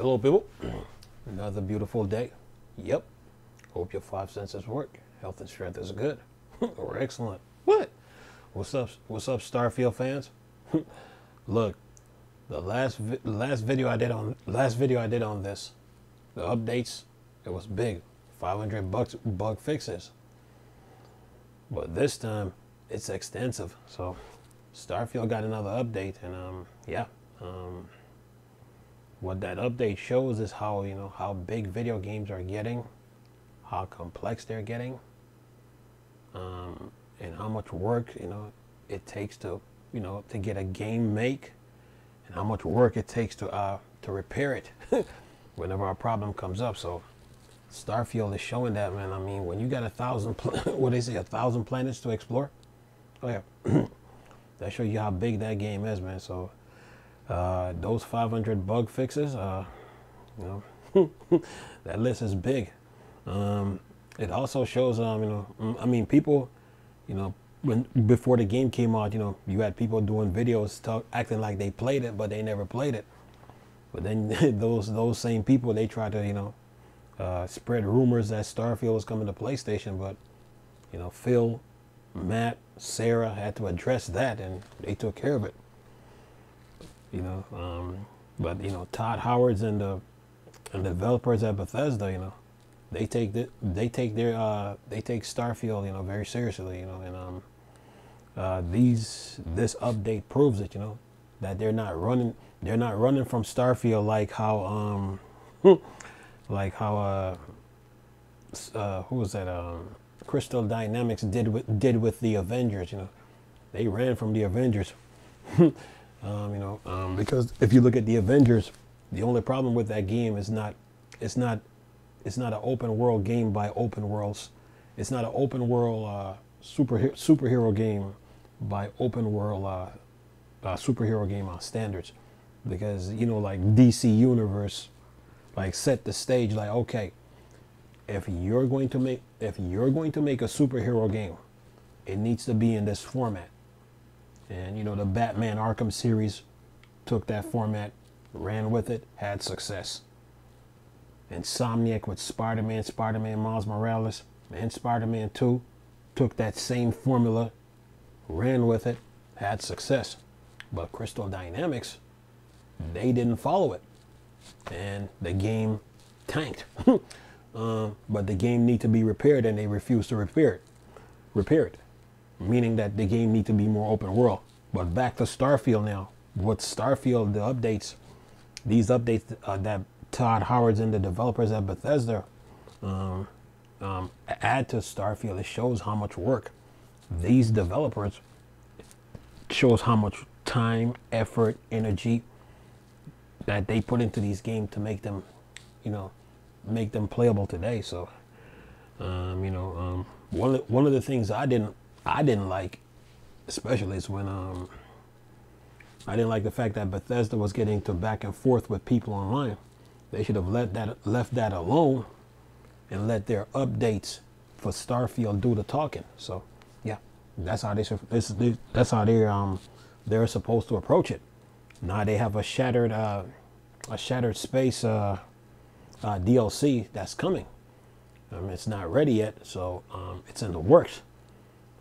Hello, people. Another beautiful day. Yep. Hope your five senses work. Health and strength is good or excellent. What? What's up? What's up, Starfield fans? Look, the last video I did on this, the updates, it was big, 500 bug fixes. But this time, it's extensive. So, Starfield got another update, and yeah. What that update shows is how, how big video games are getting, how complex they're getting, and how much work, it takes to, to get a game make, and how much work it takes to repair it whenever a problem comes up. So Starfield is showing that, man. I mean, when you got 1,000, 1,000 planets to explore, oh yeah, that shows you how big that game is, man. So those 500 bug fixes, that list is big. It also shows, I mean, people, before the game came out, you had people doing videos acting like they played it, but they never played it. But then those same people, they try to, spread rumors that Starfield was coming to PlayStation, but, Phil, Matt, Sarah had to address that, and they took care of it. But Todd Howard's and the developers at Bethesda, they take Starfield, very seriously, and this update proves it, that they're not running from Starfield like how who was that, Crystal Dynamics did with the Avengers. They ran from the Avengers. Because if you look at the Avengers, the only problem with that game is it's not an open world game by open worlds. It's not an open world superhero game by open world superhero game standards, because like DC Universe set the stage, like, okay, if you're going to make a superhero game, it needs to be in this format. And the Batman Arkham series took that format, ran with it, had success. Insomniac with Spider-Man Miles Morales, and Spider-Man 2 took that same formula, ran with it, had success. But Crystal Dynamics, they didn't follow it, and the game tanked. But the game needs to be repaired, and they refused to repair it. Meaning that the game needs to be more open world. But back to Starfield now. What Starfield, these updates that Todd Howard's and the developers at Bethesda add to Starfield, it shows how much work these developers, shows how much time, effort, energy that they put into these games to make them, make them playable today. So, one of the things I didn't like, especially, is when I didn't like the fact that Bethesda was getting to back and forth with people online. They should have left that alone and let their updates for Starfield do the talking. So yeah, that's how they're supposed to approach it. Now they have a Shattered Space DLC that's coming. It's not ready yet, so it's in the works.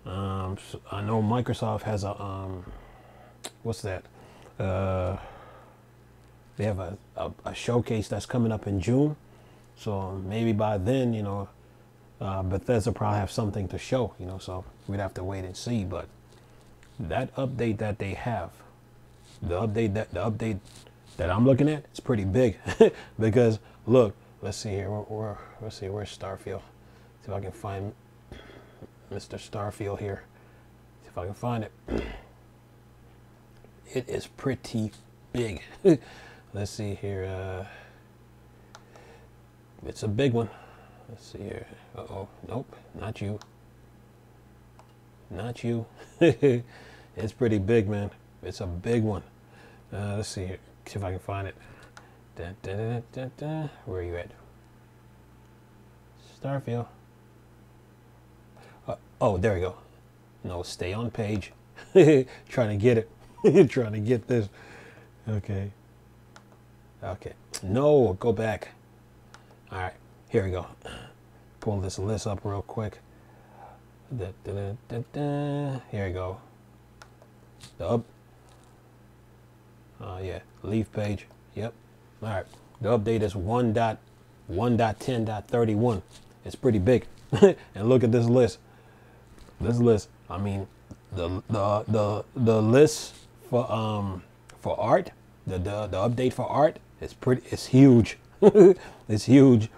So I know Microsoft has a what's that? They have a showcase that's coming up in June, so maybe by then, Bethesda probably have something to show. So we'd have to wait and see. But that update that they have, the update that I'm looking at, it's pretty big. Because look, let's see here. Let's see, where's Starfield? See if I can find Mr. Starfield here. See if I can find it. It is pretty big. Let's see here. It's a big one. Let's see here. Uh-oh. Nope. Not you. Not you. It's pretty big, man. It's a big one. Let's see here. See if I can find it. Dun, dun, dun, dun, dun. Where are you at? Starfield. Oh, there we go. No, stay on page. Trying to get it. Trying to get this. Okay. Okay. No, go back. All right, here we go. Pull this list up real quick. Here we go. The up. Yeah, leave page. Yep. All right. The update is 1.1.10.31. It's pretty big. And look at this list. This list. I mean, the list for art. The update for art is pretty. It's huge. It's huge.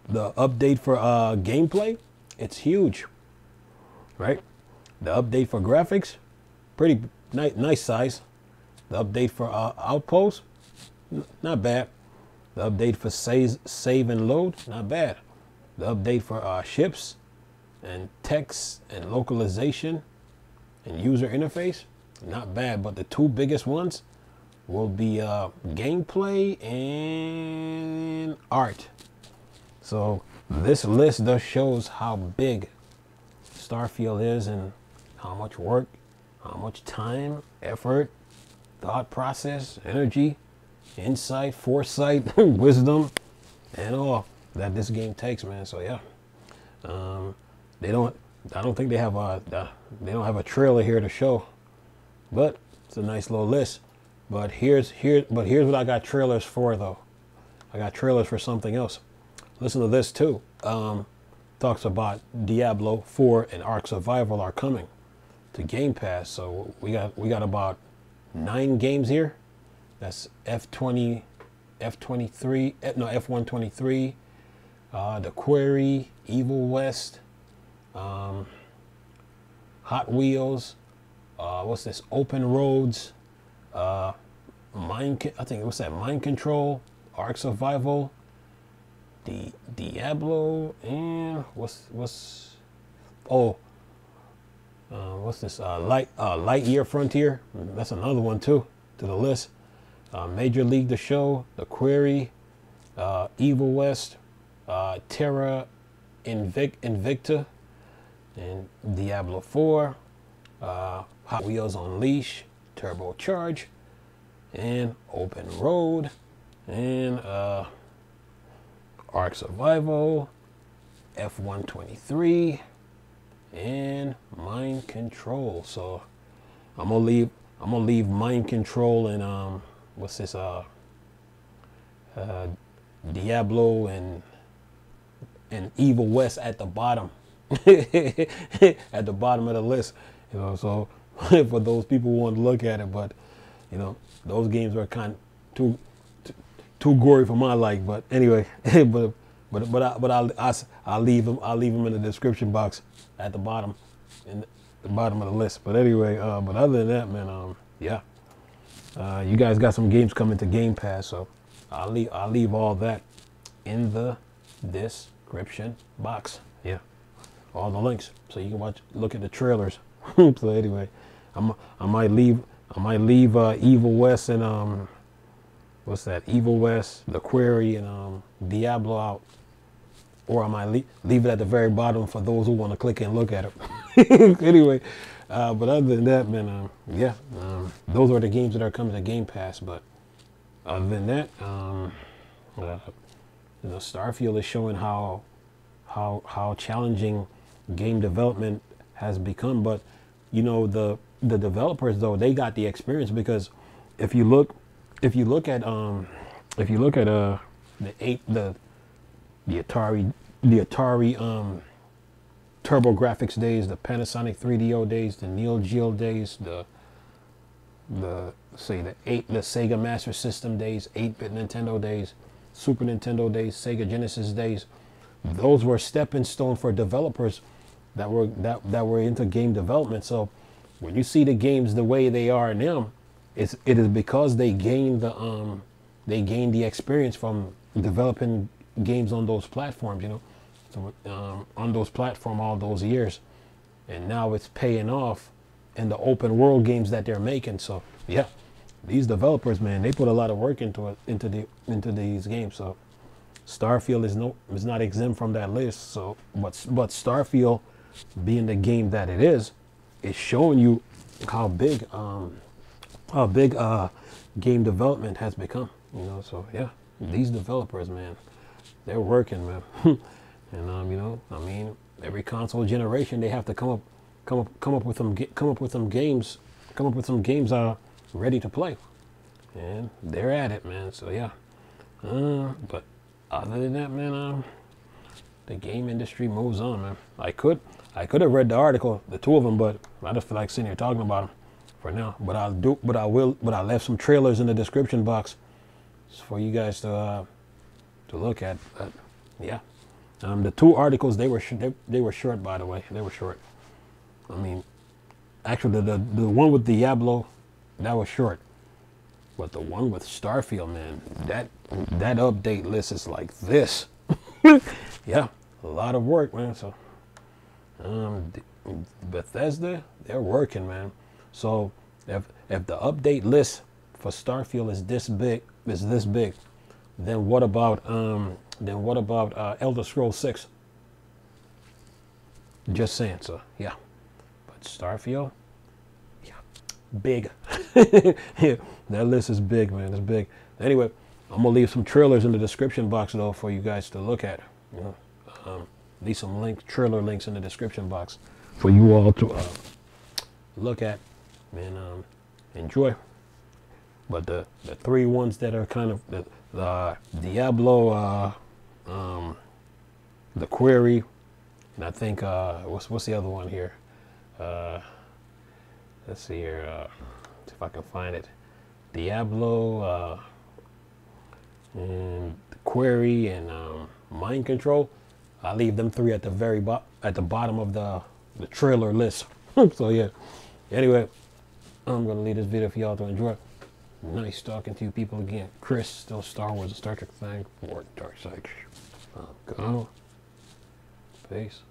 The update for gameplay. It's huge. Right. The update for graphics. Pretty nice size. The update for Outpost, not bad. The update for save and load, not bad. The update for ships and text and localization and user interface, not bad. But the two biggest ones will be gameplay and art. So this list just shows how big Starfield is and how much work, how much time, effort, thought process, energy, insight, foresight, wisdom, and all that this game takes, man. So yeah, I don't think they have a trailer here to show, but it's a nice little list. But here's what I got trailers for though. I got trailers for something else. Listen to this too. Talks about Diablo 4 and Ark Survival are coming to Gamepass. So we got about 9 games here. That's F123, The Quarry, Evil West, Hot Wheels, what's this? Open Roads, Mind Control, Ark Survival, Diablo, and what's this? Lightyear Frontier. That's another one too to the list. Major League The Show, The Quarry, Evil West, Terra Invicta, and Diablo 4, Hot Wheels Unleashed, Turbocharge, and Open Road, and Ark Survival, F123, and Mind Control. So I'm gonna leave Mind Control and what's this Diablo and Evil West at the bottom. At the bottom of the list, you know. So for those people who want to look at it, but you know, those games are kind of too gory for my like. But anyway, but I'll leave them in the description box at the bottom, in the bottom of the list. But anyway, but other than that, man, yeah, you guys got some games coming to Game Pass, so I'll leave all that in the description box. Yeah, all the links, so you can look at the trailers. So anyway, I might leave Evil West and what's that? Evil West, The Quarry, and Diablo out. Or I might leave it at the very bottom for those who want to click and look at it. Anyway, but other than that, man, yeah, those are the games that are coming to Game Pass. But other than that, you know, Starfield is showing how challenging game development has become. But you know, the developers though, they got the experience, because if you look at the Atari TurboGrafx days, the Panasonic 3DO days, the Neo Geo days, the Sega Master System days, 8-bit Nintendo days, Super Nintendo days, Sega Genesis days, those were stepping stone for developers that were into game development. So when you see the games the way they are now, it is because they gained the experience from developing games on those platforms, you know. So on those platforms all those years, and now it's paying off in the open world games that they're making. So yeah, these developers, man, they put a lot of work into these games. So Starfield is not exempt from that list. So but Starfield, being the game that it is showing you how big game development has become, you know. So yeah, these developers, man, they're working, man. And you know, I mean, every console generation they have to come up with some games, ready to play, and they're at it, man. So yeah, but other than that, man, the game industry moves on, man. I could have read the article, the two of them, but I just feel like sitting here talking about them for now. But I left some trailers in the description box for you guys to look at. But yeah, the two articles, they were short, by the way. They were short. I mean, actually, the one with Diablo, that was short. But the one with Starfield, man, that update list is like this. Yeah, a lot of work, man. So, Bethesda, they're working, man. So, if the update list for Starfield is this big, then what about Elder Scrolls 6? Just saying. So, yeah. But Starfield, yeah, big. Yeah, that list is big, man. It's big. Anyway, I'm gonna leave some trailers in the description box though for you guys to look at. You know, leave some trailer links in the description box for you all to look at and enjoy. But the three ones that are kind of the Diablo, the Query, and I think what's the other one here? Let's see here. See if I can find it. Diablo, and the Query, and Mind Control. I leave them three at the bottom of the trailer list. So yeah. Anyway, I'm gonna leave this video for y'all to enjoy. Nice talking to you people again. Chris, still Star Wars and Star Trek thing for Dark Side. Go. Peace.